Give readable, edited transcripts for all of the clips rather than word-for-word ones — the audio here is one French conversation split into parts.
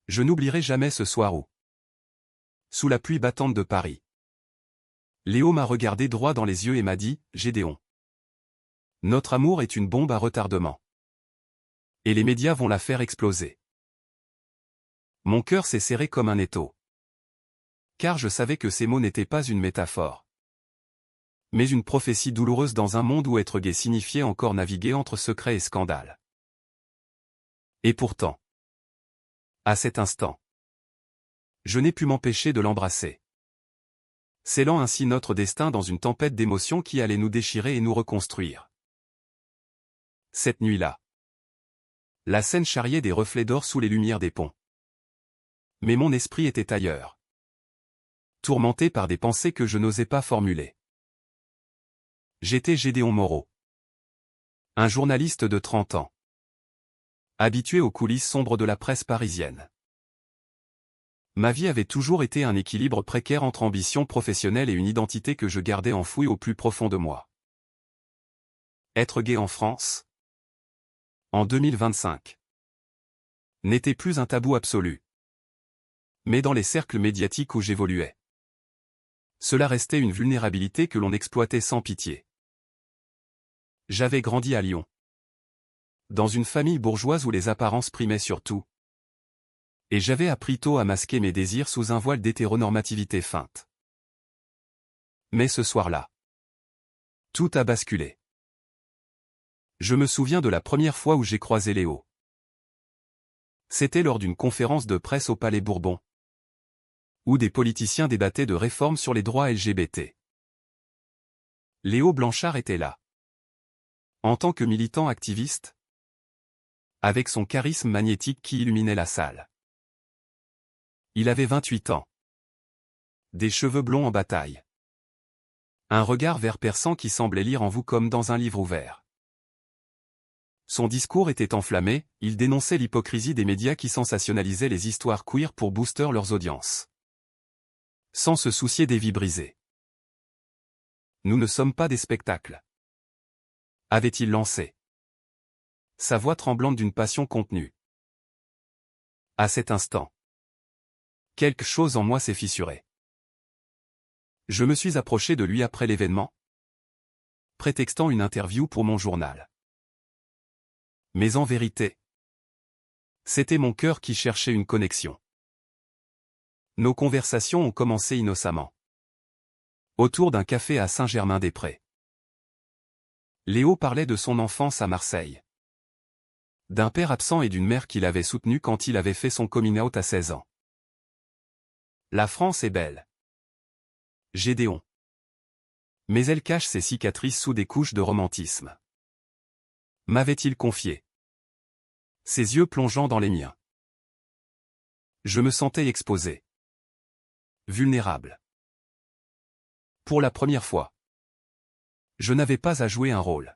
Je n'oublierai jamais ce soir où, sous la pluie battante de Paris, Léo m'a regardé droit dans les yeux et m'a dit, « Gédéon, notre amour est une bombe à retardement. Et les médias vont la faire exploser. » Mon cœur s'est serré comme un étau. Car je savais que ces mots n'étaient pas une métaphore, mais une prophétie douloureuse dans un monde où être gay signifiait encore naviguer entre secrets et scandales. Et pourtant, à cet instant, je n'ai pu m'empêcher de l'embrasser, scellant ainsi notre destin dans une tempête d'émotions qui allait nous déchirer et nous reconstruire. Cette nuit-là, la Seine charriait des reflets d'or sous les lumières des ponts. Mais mon esprit était ailleurs, tourmenté par des pensées que je n'osais pas formuler. J'étais Gédéon Moreau, un journaliste de 30 ans, habitué aux coulisses sombres de la presse parisienne. Ma vie avait toujours été un équilibre précaire entre ambition professionnelle et une identité que je gardais enfouie au plus profond de moi. Être gay en France, en 2025, n'était plus un tabou absolu. Mais dans les cercles médiatiques où j'évoluais, cela restait une vulnérabilité que l'on exploitait sans pitié. J'avais grandi à Lyon, dans une famille bourgeoise où les apparences primaient sur tout. Et j'avais appris tôt à masquer mes désirs sous un voile d'hétéronormativité feinte. Mais ce soir-là, tout a basculé. Je me souviens de la première fois où j'ai croisé Léo. C'était lors d'une conférence de presse au Palais Bourbon, où des politiciens débattaient de réformes sur les droits LGBT. Léo Blanchard était là. En tant que militant activiste, avec son charisme magnétique qui illuminait la salle. Il avait 28 ans. Des cheveux blonds en bataille. Un regard vert perçant qui semblait lire en vous comme dans un livre ouvert. Son discours était enflammé, il dénonçait l'hypocrisie des médias qui sensationnalisaient les histoires queer pour booster leurs audiences, sans se soucier des vies brisées. Nous ne sommes pas des spectacles, avait-il lancé, sa voix tremblante d'une passion contenue. À cet instant, quelque chose en moi s'est fissuré. Je me suis approché de lui après l'événement, prétextant une interview pour mon journal. Mais en vérité, c'était mon cœur qui cherchait une connexion. Nos conversations ont commencé innocemment, autour d'un café à Saint-Germain-des-Prés. Léo parlait de son enfance à Marseille, d'un père absent et d'une mère qu'il avait soutenue quand il avait fait son coming out à 16 ans. La France est belle, Gédéon. Mais elle cache ses cicatrices sous des couches de romantisme. M'avait-il confié, ses yeux plongeant dans les miens. Je me sentais exposé, vulnérable. Pour la première fois, je n'avais pas à jouer un rôle.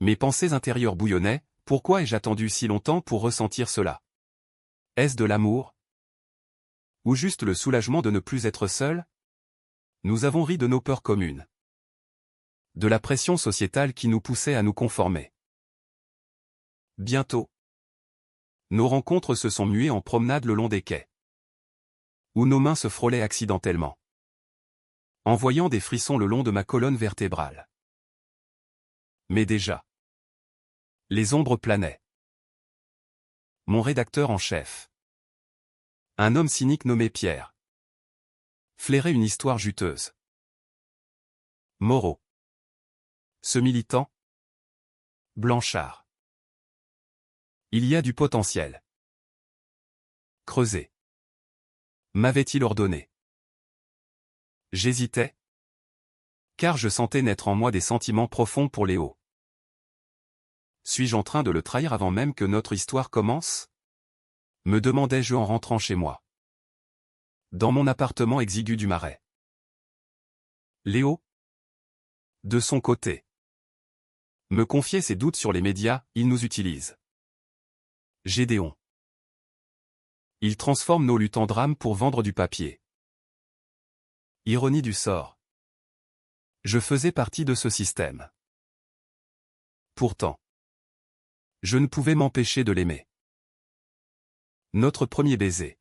Mes pensées intérieures bouillonnaient, pourquoi ai-je attendu si longtemps pour ressentir cela? Est-ce de l'amour? Ou juste le soulagement de ne plus être seul? Nous avons ri de nos peurs communes, de la pression sociétale qui nous poussait à nous conformer. Bientôt, nos rencontres se sont muées en promenades le long des quais, où nos mains se frôlaient accidentellement, envoyant des frissons le long de ma colonne vertébrale. Mais déjà, les ombres planaient. Mon rédacteur en chef, un homme cynique nommé Pierre, flairait une histoire juteuse. Moreau. Ce militant, Blanchard. Il y a du potentiel. Creusez. M'avait-il ordonné. J'hésitais, car je sentais naître en moi des sentiments profonds pour Léo. Suis-je en train de le trahir avant même que notre histoire commence? Me demandais-je en rentrant chez moi, dans mon appartement exigu du Marais. Léo, de son côté, me confiait ses doutes sur les médias, ils nous utilisent. Gédéon. Ils transforment nos luttes en drames pour vendre du papier. Ironie du sort. Je faisais partie de ce système. Pourtant, je ne pouvais m'empêcher de l'aimer. Notre premier baiser.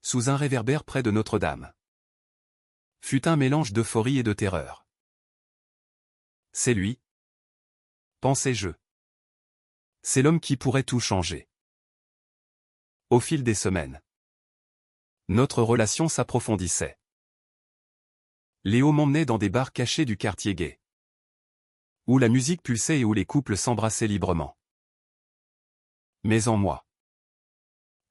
Sous un réverbère près de Notre-Dame. Fut un mélange d'euphorie et de terreur. C'est lui, pensais-je. C'est l'homme qui pourrait tout changer. Au fil des semaines, notre relation s'approfondissait. Léo m'emmenait dans des bars cachés du quartier gay, où la musique pulsait et où les couples s'embrassaient librement. Mais en moi,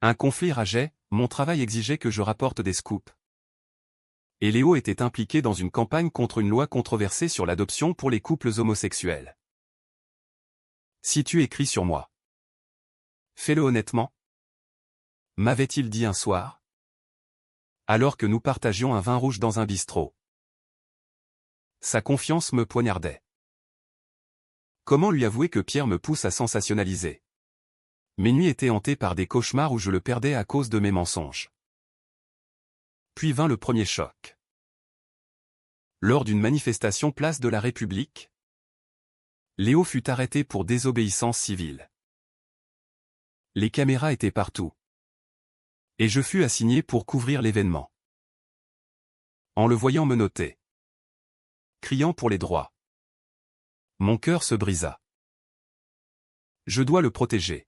un conflit rageait, mon travail exigeait que je rapporte des scoops. Et Léo était impliqué dans une campagne contre une loi controversée sur l'adoption pour les couples homosexuels. Si tu écris sur moi, fais-le honnêtement, m'avait-il dit un soir, alors que nous partagions un vin rouge dans un bistrot. Sa confiance me poignardait. Comment lui avouer que Pierre me pousse à sensationnaliser? Mes nuits étaient hantées par des cauchemars où je le perdais à cause de mes mensonges. Puis vint le premier choc. Lors d'une manifestation place de la République, Léo fut arrêté pour désobéissance civile. Les caméras étaient partout. Et je fus assigné pour couvrir l'événement. En le voyant menotter, criant pour les droits, mon cœur se brisa. Je dois le protéger.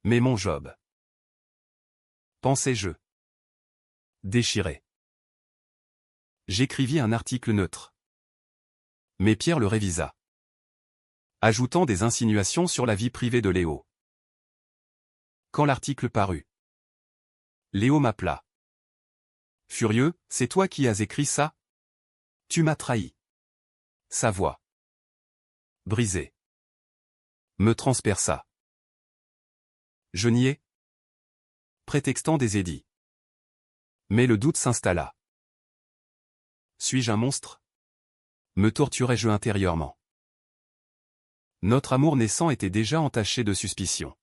Mais mon job, pensais-je, déchiré. J'écrivis un article neutre. Mais Pierre le révisa, ajoutant des insinuations sur la vie privée de Léo. Quand l'article parut, Léo m'appela. Furieux, c'est toi qui as écrit ça? Tu m'as trahi. Sa voix, brisée, me transperça. Je niai, prétextant des édits. Mais le doute s'installa. Suis-je un monstre? Me torturais-je intérieurement? Notre amour naissant était déjà entaché de suspicion.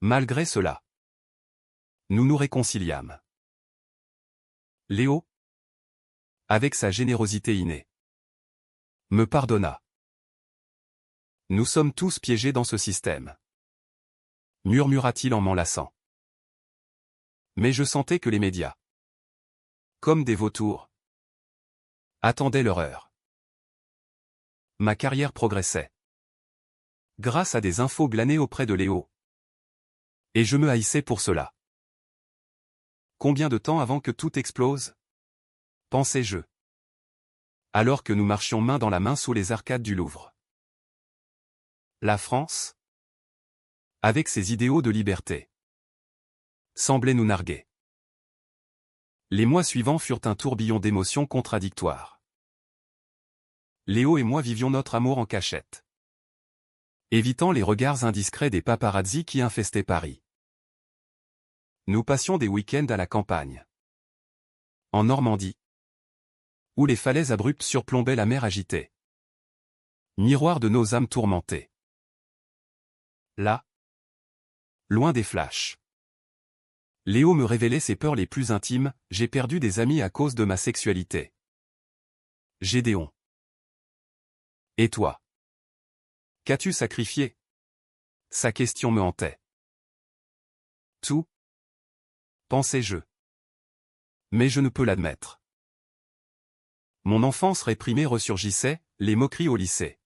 Malgré cela, nous nous réconciliâmes. Léo, avec sa générosité innée, me pardonna. Nous sommes tous piégés dans ce système, murmura-t-il en m'enlaçant. Mais je sentais que les médias, comme des vautours, attendaient leur heure. Ma carrière progressait, grâce à des infos glanées auprès de Léo. Et je me haïssais pour cela. Combien de temps avant que tout explose? Pensais-je. Alors que nous marchions main dans la main sous les arcades du Louvre. La France, avec ses idéaux de liberté, semblait nous narguer. Les mois suivants furent un tourbillon d'émotions contradictoires. Léo et moi vivions notre amour en cachette, évitant les regards indiscrets des paparazzis qui infestaient Paris. Nous passions des week-ends à la campagne, en Normandie, où les falaises abruptes surplombaient la mer agitée. Miroir de nos âmes tourmentées. Là, loin des flashs, Léo me révélait ses peurs les plus intimes. J'ai perdu des amis à cause de ma sexualité. Gédéon. Et toi? Qu'as-tu sacrifié? Sa question me hantait. Tout, pensais-je. Mais je ne peux l'admettre. Mon enfance réprimée ressurgissait, les moqueries au lycée.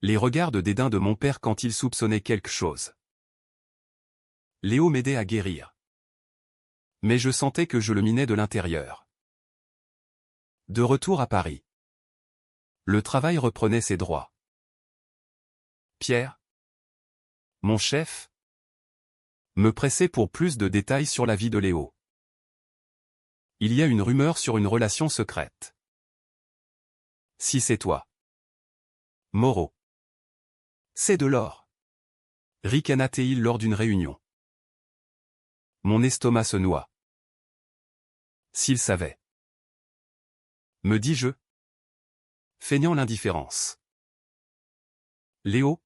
Les regards de dédain de mon père quand il soupçonnait quelque chose. Léo m'aidait à guérir. Mais je sentais que je le minais de l'intérieur. De retour à Paris, le travail reprenait ses droits. Pierre, mon chef, me pressait pour plus de détails sur la vie de Léo. Il y a une rumeur sur une relation secrète. Si c'est toi. Moreau. C'est de l'or. Ricana-t-il lors d'une réunion. Mon estomac se noie. S'il savait. Me dis-je, feignant l'indifférence. Léo,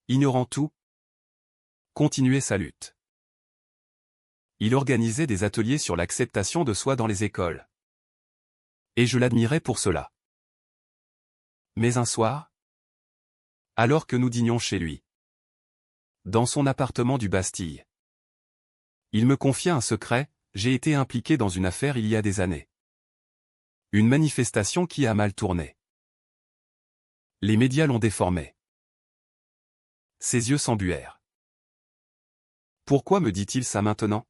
ignorant tout, continuait sa lutte. Il organisait des ateliers sur l'acceptation de soi dans les écoles. Et je l'admirais pour cela. Mais un soir, alors que nous dînions chez lui, Dans son appartement du Bastille. Il me confia un secret, j'ai été impliqué dans une affaire il y a des années. Une manifestation qui a mal tourné. Les médias l'ont déformé. Ses yeux s'embuèrent. Pourquoi me dit-il ça maintenant?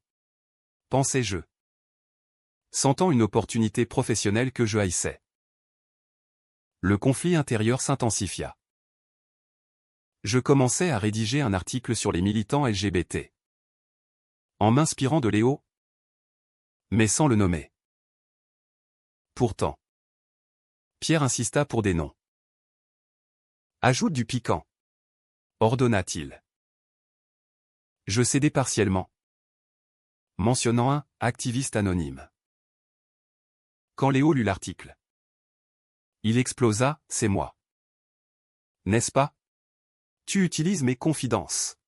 Pensai-je. Sentant une opportunité professionnelle que je haïssais. Le conflit intérieur s'intensifia. Je commençai à rédiger un article sur les militants LGBT. En m'inspirant de Léo, mais sans le nommer. Pourtant. Pierre insista pour des noms. Ajoute du piquant. Ordonna-t-il. Je cédai partiellement. Mentionnant un activiste anonyme. Quand Léo lut l'article. Il explosa, c'est moi. N'est-ce pas? Tu utilises mes confidences.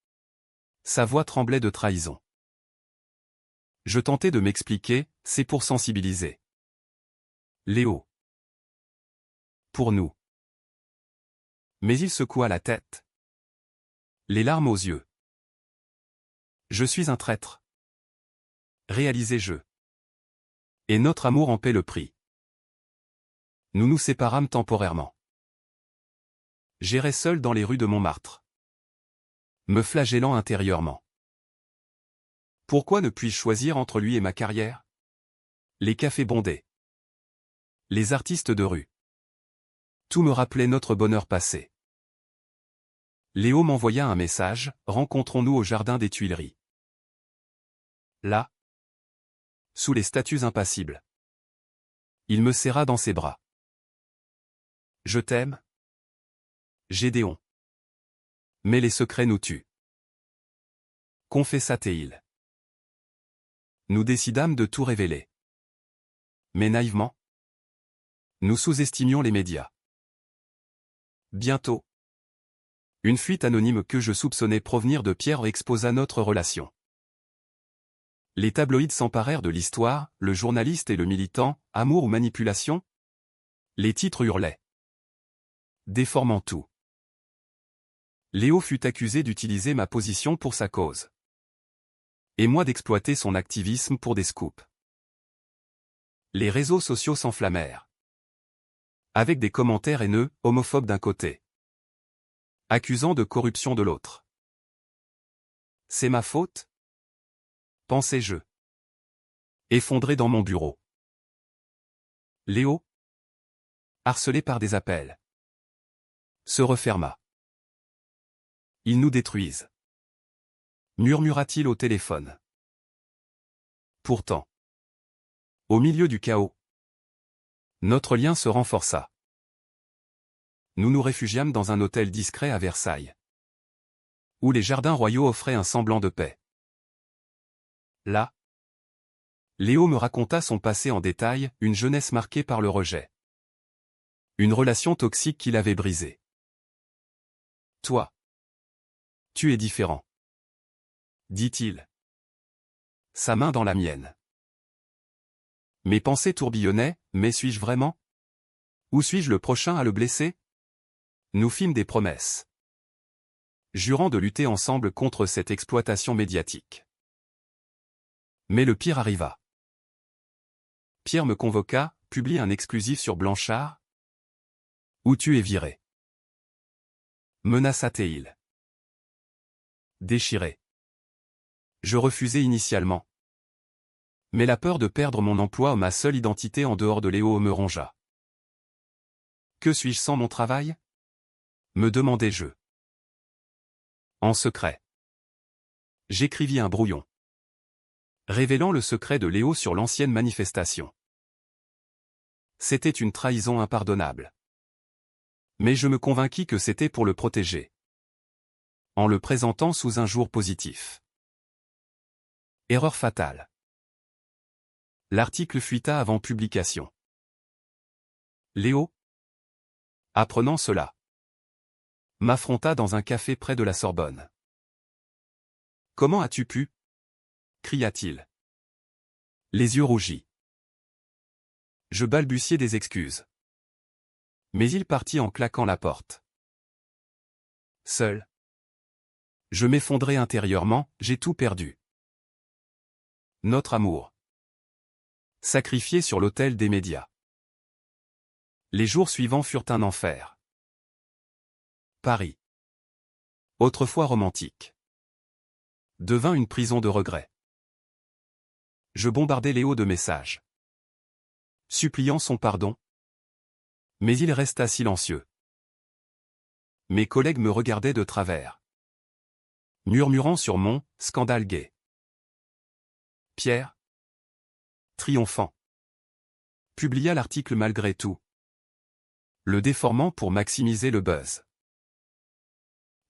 Sa voix tremblait de trahison. Je tentais de m'expliquer, c'est pour sensibiliser. Léo. Pour nous. Mais il secoua la tête. Les larmes aux yeux. Je suis un traître. Réalisai-je. Et notre amour en paie le prix. Nous nous séparâmes temporairement. J'errais seul dans les rues de Montmartre. Me flagellant intérieurement. Pourquoi ne puis-je choisir entre lui et ma carrière? Les cafés bondés. Les artistes de rue. Tout me rappelait notre bonheur passé. Léo m'envoya un message, rencontrons-nous au jardin des Tuileries. Là. Sous les statues impassibles. Il me serra dans ses bras. Je t'aime. Gédéon. Mais les secrets nous tuent. Confessa-t-il. Nous décidâmes de tout révéler. Mais naïvement. Nous sous-estimions les médias. Bientôt. Une fuite anonyme que je soupçonnais provenir de Pierre exposa notre relation. Les tabloïds s'emparèrent de l'histoire, le journaliste et le militant, amour ou manipulation? Les titres hurlaient. Déformant tout. Léo fut accusé d'utiliser ma position pour sa cause. Et moi d'exploiter son activisme pour des scoops. Les réseaux sociaux s'enflammèrent. Avec des commentaires haineux, homophobes d'un côté. Accusant de corruption de l'autre. C'est ma faute? Pensai-je. Effondré dans mon bureau. Léo, harcelé par des appels, se referma. Ils nous détruisent. Murmura-t-il au téléphone. Pourtant. Au milieu du chaos. Notre lien se renforça. Nous nous réfugiâmes dans un hôtel discret à Versailles. Où les jardins royaux offraient un semblant de paix. Là. Léo me raconta son passé en détail, une jeunesse marquée par le rejet. Une relation toxique qu'il avait brisée. Toi. Tu es différent. Dit-il. Sa main dans la mienne. Mes pensées tourbillonnaient, mais suis-je vraiment? Ou suis-je le prochain à le blesser? Nous fîmes des promesses. Jurant de lutter ensemble contre cette exploitation médiatique. Mais le pire arriva. Pierre me convoqua, publie un exclusif sur Blanchard. Où tu es viré. Menaça-t-il. Déchiré. Je refusai initialement. Mais la peur de perdre mon emploi ou ma seule identité en dehors de Léo me rongea. Que suis-je sans mon travail? Me demandai-je. En secret. J'écrivis un brouillon. Révélant le secret de Léo sur l'ancienne manifestation. C'était une trahison impardonnable. Mais je me convainquis que c'était pour le protéger. En le présentant sous un jour positif. Erreur fatale. L'article fuita avant publication. Léo, apprenant cela, m'affronta dans un café près de la Sorbonne. Comment as-tu pu? Cria-t-il. Les yeux rougis. Je balbutiai des excuses. Mais il partit en claquant la porte. Seul. Je m'effondrais intérieurement, j'ai tout perdu. Notre amour. Sacrifié sur l'autel des médias. Les jours suivants furent un enfer. Paris. Autrefois romantique. Devint une prison de regrets. Je bombardais Léo de messages. Suppliant son pardon. Mais il resta silencieux. Mes collègues me regardaient de travers. Murmurant sur mon « scandale gay ». Pierre, triomphant, publia l'article malgré tout, le déformant pour maximiser le buzz.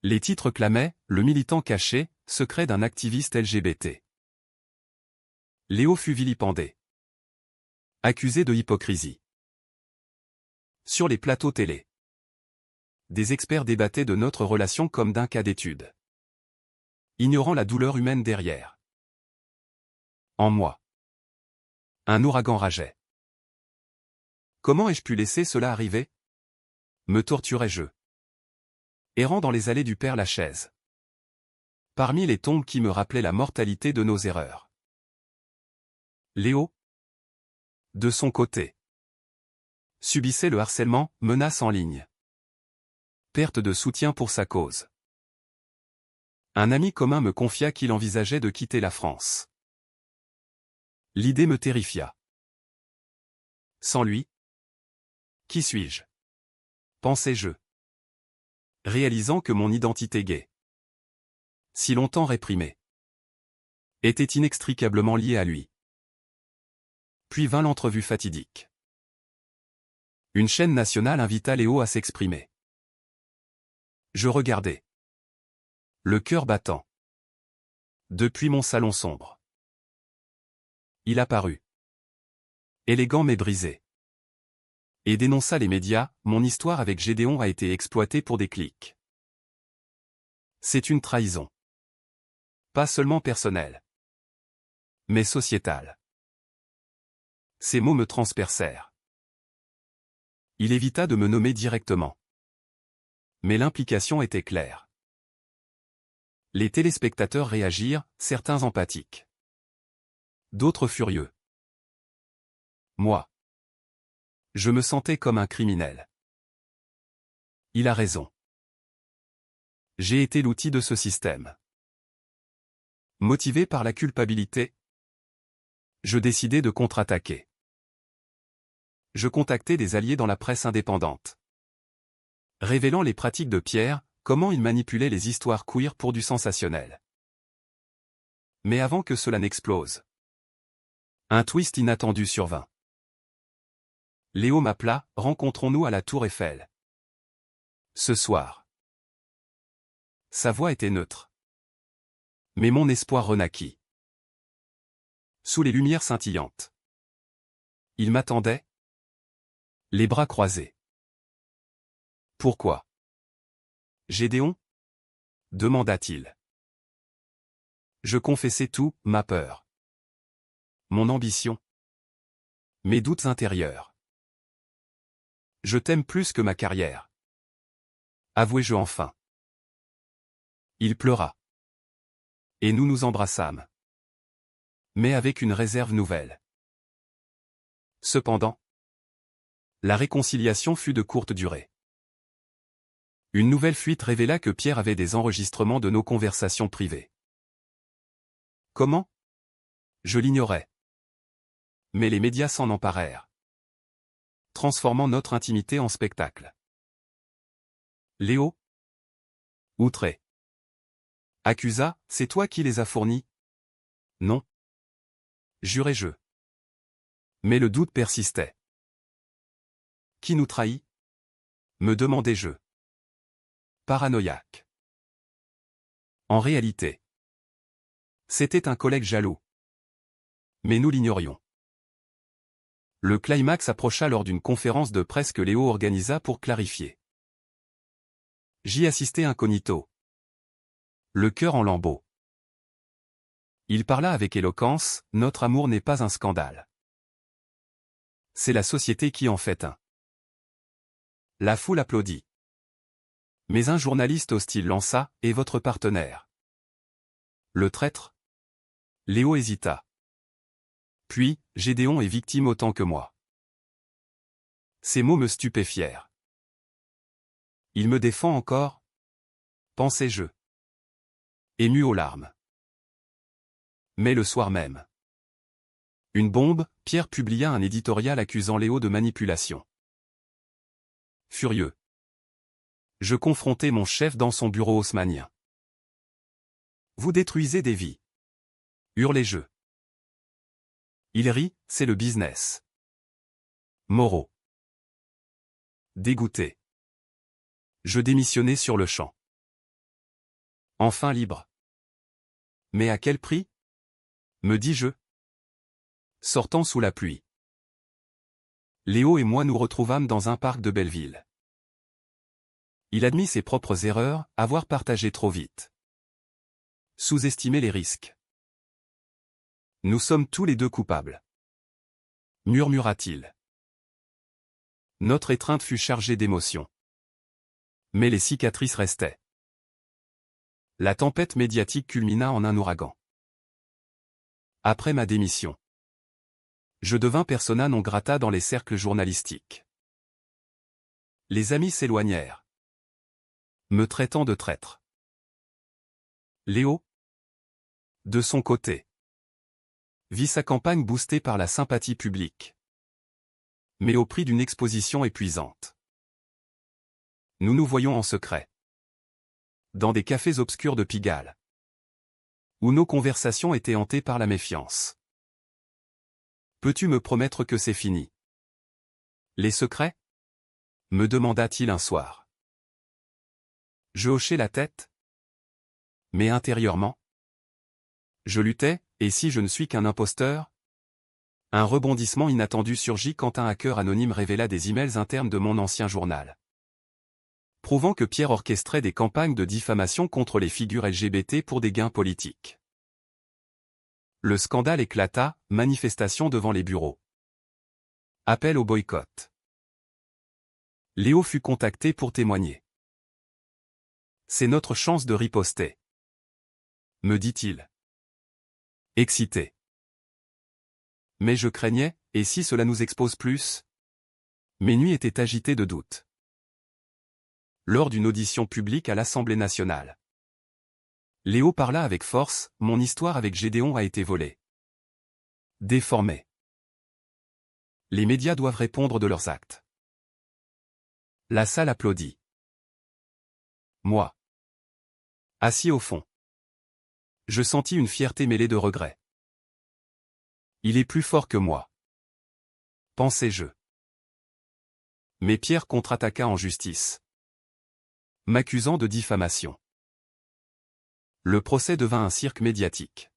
Les titres clamaient « Le militant caché, secret d'un activiste LGBT ». Léo fut vilipendé. Accusé de hypocrisie. Sur les plateaux télé, des experts débattaient de notre relation comme d'un cas d'étude, ignorant la douleur humaine derrière. En moi, un ouragan rageait. Comment ai-je pu laisser cela arriver? Me torturais-je, errant dans les allées du Père-Lachaise, parmi les tombes qui me rappelaient la mortalité de nos erreurs. Léo, de son côté, subissait le harcèlement, menaces en ligne, perte de soutien pour sa cause. Un ami commun me confia qu'il envisageait de quitter la France. L'idée me terrifia. Sans lui, qui suis-je? Pensais-je, réalisant que mon identité gay, si longtemps réprimée, était inextricablement liée à lui. Puis vint l'entrevue fatidique. Une chaîne nationale invita Léo à s'exprimer. Je regardais, le cœur battant, depuis mon salon sombre. Il apparut, élégant mais brisé, et dénonça les médias. Mon histoire avec Gédéon a été exploitée pour des clics. C'est une trahison. Pas seulement personnelle, mais sociétale. Ces mots me transpercèrent. Il évita de me nommer directement. Mais l'implication était claire. Les téléspectateurs réagirent, certains empathiques, d'autres furieux. Moi, je me sentais comme un criminel. Il a raison. J'ai été l'outil de ce système. Motivé par la culpabilité, je décidai de contre-attaquer. Je contactai des alliés dans la presse indépendante, révélant les pratiques de Pierre, comment il manipulait les histoires queer pour du sensationnel. Mais avant que cela n'explose, un twist inattendu survint. Léo m'appela, rencontrons-nous à la Tour Eiffel. Ce soir. Sa voix était neutre. Mais mon espoir renaquit. Sous les lumières scintillantes. Il m'attendait, les bras croisés. Pourquoi? Gédéon? Demanda-t-il. Je confessai tout, ma peur, mon ambition, mes doutes intérieurs. Je t'aime plus que ma carrière, avouai-je enfin. Il pleura. Et nous nous embrassâmes. Mais avec une réserve nouvelle. Cependant, la réconciliation fut de courte durée. Une nouvelle fuite révéla que Pierre avait des enregistrements de nos conversations privées. Comment? Je l'ignorais. Mais les médias s'en emparèrent, transformant notre intimité en spectacle. Léo, outré, accusa, c'est toi qui les as fournis? Non. Jurai-je. Mais le doute persistait. Qui nous trahit? Me demandai-je. Paranoïaque. En réalité, c'était un collègue jaloux. Mais nous l'ignorions. Le climax approcha lors d'une conférence de presse que Léo organisa pour clarifier. J'y assistai incognito, le cœur en lambeaux. Il parla avec éloquence, notre amour n'est pas un scandale. C'est la société qui en fait un. La foule applaudit. Mais un journaliste hostile lança, et votre partenaire? Le traître? Léo hésita. Puis, Gédéon est victime autant que moi. Ces mots me stupéfièrent. Il me défend encore? Pensais-je. Ému aux larmes. Mais le soir même. Une bombe, Pierre publia un éditorial accusant Léo de manipulation. Furieux. Je confrontai mon chef dans son bureau haussmannien. Vous détruisez des vies. Hurlai-je. Il rit, c'est le business. Moreau. Dégoûté. Je démissionnai sur le champ. Enfin libre. Mais à quel prix? Me dis-je. Sortant sous la pluie. Léo et moi nous retrouvâmes dans un parc de Belleville. Il admit ses propres erreurs, avoir partagé trop vite. Sous-estimer les risques. Nous sommes tous les deux coupables. Murmura-t-il. Notre étreinte fut chargée d'émotions. Mais les cicatrices restaient. La tempête médiatique culmina en un ouragan. Après ma démission, je devins persona non grata dans les cercles journalistiques. Les amis s'éloignèrent, me traitant de traître. Léo, de son côté, vit sa campagne boostée par la sympathie publique, mais au prix d'une exposition épuisante. Nous nous voyons en secret, dans des cafés obscurs de Pigalle, où nos conversations étaient hantées par la méfiance. Peux-tu me promettre que c'est fini? Les secrets? Me demanda-t-il un soir. Je hochai la tête. Mais intérieurement, je luttais, et si je ne suis qu'un imposteur? Un rebondissement inattendu surgit quand un hacker anonyme révéla des emails internes de mon ancien journal, prouvant que Pierre orchestrait des campagnes de diffamation contre les figures LGBT pour des gains politiques. Le scandale éclata, manifestation devant les bureaux. Appel au boycott. Léo fut contacté pour témoigner. C'est notre chance de riposter, me dit-il. Excité. Mais je craignais, et si cela nous expose plus? Mes nuits étaient agitées de doutes. Lors d'une audition publique à l'Assemblée nationale, Léo parla avec force, mon histoire avec Gédéon a été volée. Déformée. Les médias doivent répondre de leurs actes. La salle applaudit. Moi, assis au fond, je sentis une fierté mêlée de regret. Il est plus fort que moi, pensais-je. Mais Pierre contre-attaqua en justice, m'accusant de diffamation. Le procès devint un cirque médiatique,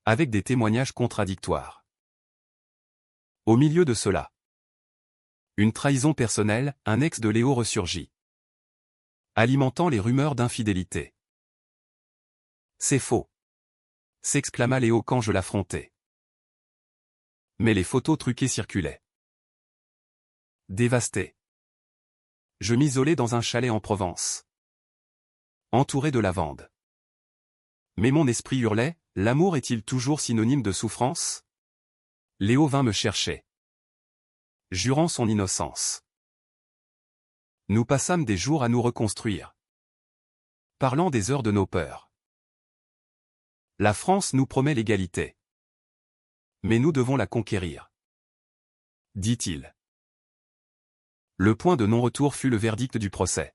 avec des témoignages contradictoires. Au milieu de cela, une trahison personnelle, un ex de Léo ressurgit, alimentant les rumeurs d'infidélité. C'est faux, s'exclama Léo quand je l'affrontai. Mais les photos truquées circulaient. Dévasté, je m'isolai dans un chalet en Provence, entouré de lavande. Mais mon esprit hurlait, l'amour est-il toujours synonyme de souffrance? Léo vint me chercher, jurant son innocence. Nous passâmes des jours à nous reconstruire, parlant des heures de nos peurs. La France nous promet l'égalité, mais nous devons la conquérir, dit-il. Le point de non-retour fut le verdict du procès.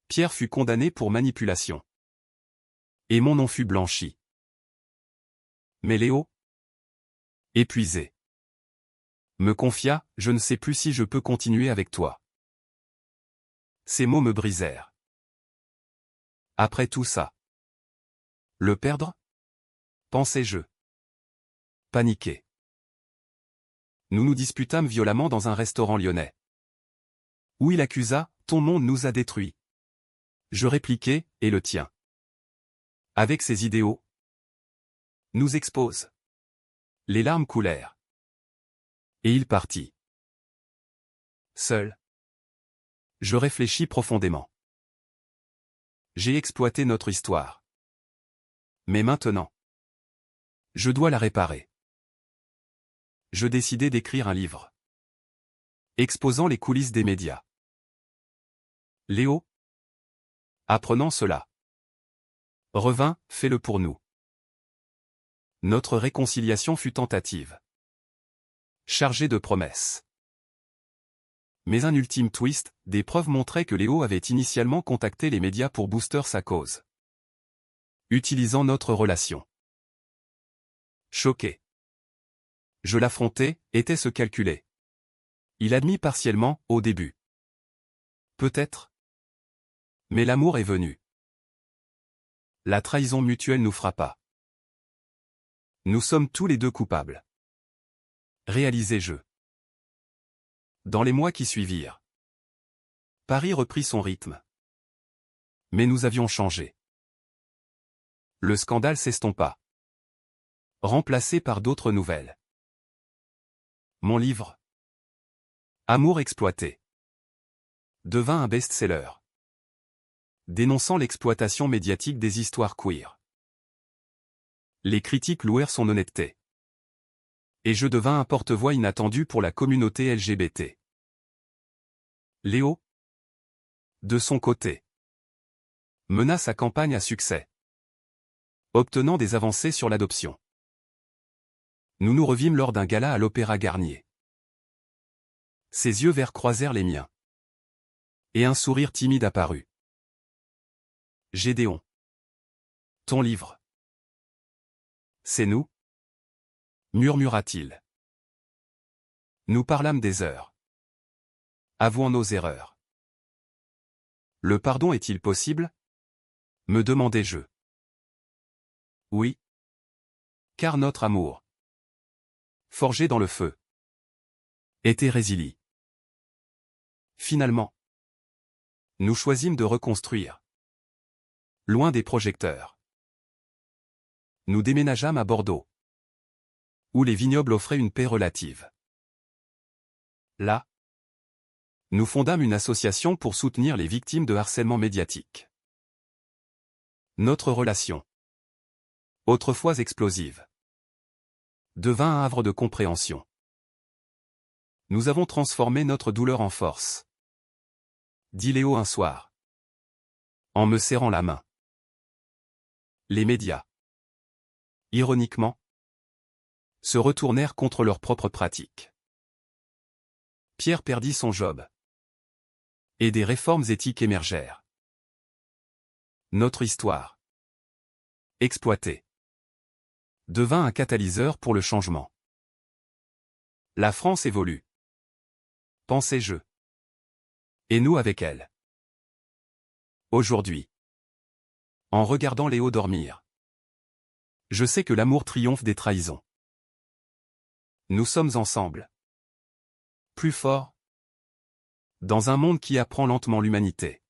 Pierre fut condamné pour manipulation, et mon nom fut blanchi. Mais Léo, épuisé, me confia, je ne sais plus si je peux continuer avec toi. Ces mots me brisèrent. Après tout ça, le perdre? Pensais-je. Paniqué. Nous nous disputâmes violemment dans un restaurant lyonnais, où il accusa, ton monde nous a détruits. Je répliquai, et le tien, avec ses idéaux, nous expose. Les larmes coulèrent. Et il partit. Seul. Je réfléchis profondément. J'ai exploité notre histoire, Mais maintenant, je dois la réparer. Je décidai d'écrire un livre exposant les coulisses des médias. Léo, apprenant cela, revint, fais-le pour nous. Notre réconciliation fut tentative, chargée de promesses. Mais un ultime twist, des preuves montraient que Léo avait initialement contacté les médias pour booster sa cause, utilisant notre relation. Choqué, je l'affrontai, était-ce calculé? Il admit partiellement, au début. Peut-être. Mais l'amour est venu. La trahison mutuelle nous frappa. Nous sommes tous les deux coupables. Réalisé-je. Dans les mois qui suivirent, Paris reprit son rythme. Mais nous avions changé. Le scandale s'estompa, remplacé par d'autres nouvelles. Mon livre, Amour exploité, devint un best-seller, dénonçant l'exploitation médiatique des histoires queer. Les critiques louèrent son honnêteté. Et je devins un porte-voix inattendu pour la communauté LGBT. Léo, de son côté, mena sa campagne à succès, obtenant des avancées sur l'adoption. Nous nous revîmes lors d'un gala à l'Opéra Garnier. Ses yeux verts croisèrent les miens. Et un sourire timide apparut. Gédéon. Ton livre. C'est nous? Murmura-t-il. Nous parlâmes des heures. Avouons nos erreurs. Le pardon est-il possible? Me demandai-je. Oui. Car notre amour, forgé dans le feu, était résili. Finalement, nous choisîmes de reconstruire, loin des projecteurs. Nous déménageâmes à Bordeaux, où les vignobles offraient une paix relative. Là, nous fondâmes une association pour soutenir les victimes de harcèlement médiatique. Notre relation, autrefois explosive, devint un havre de compréhension. Nous avons transformé notre douleur en force, dit Léo un soir, en me serrant la main. Les médias, ironiquement, se retournèrent contre leurs propres pratiques. Pierre perdit son job. Et des réformes éthiques émergèrent. Notre histoire, exploitée, devint un catalyseur pour le changement. La France évolue, pensais-je. Et nous avec elle. Aujourd'hui, en regardant Léo dormir, je sais que l'amour triomphe des trahisons. Nous sommes ensemble. Plus forts. Dans un monde qui apprend lentement l'humanité.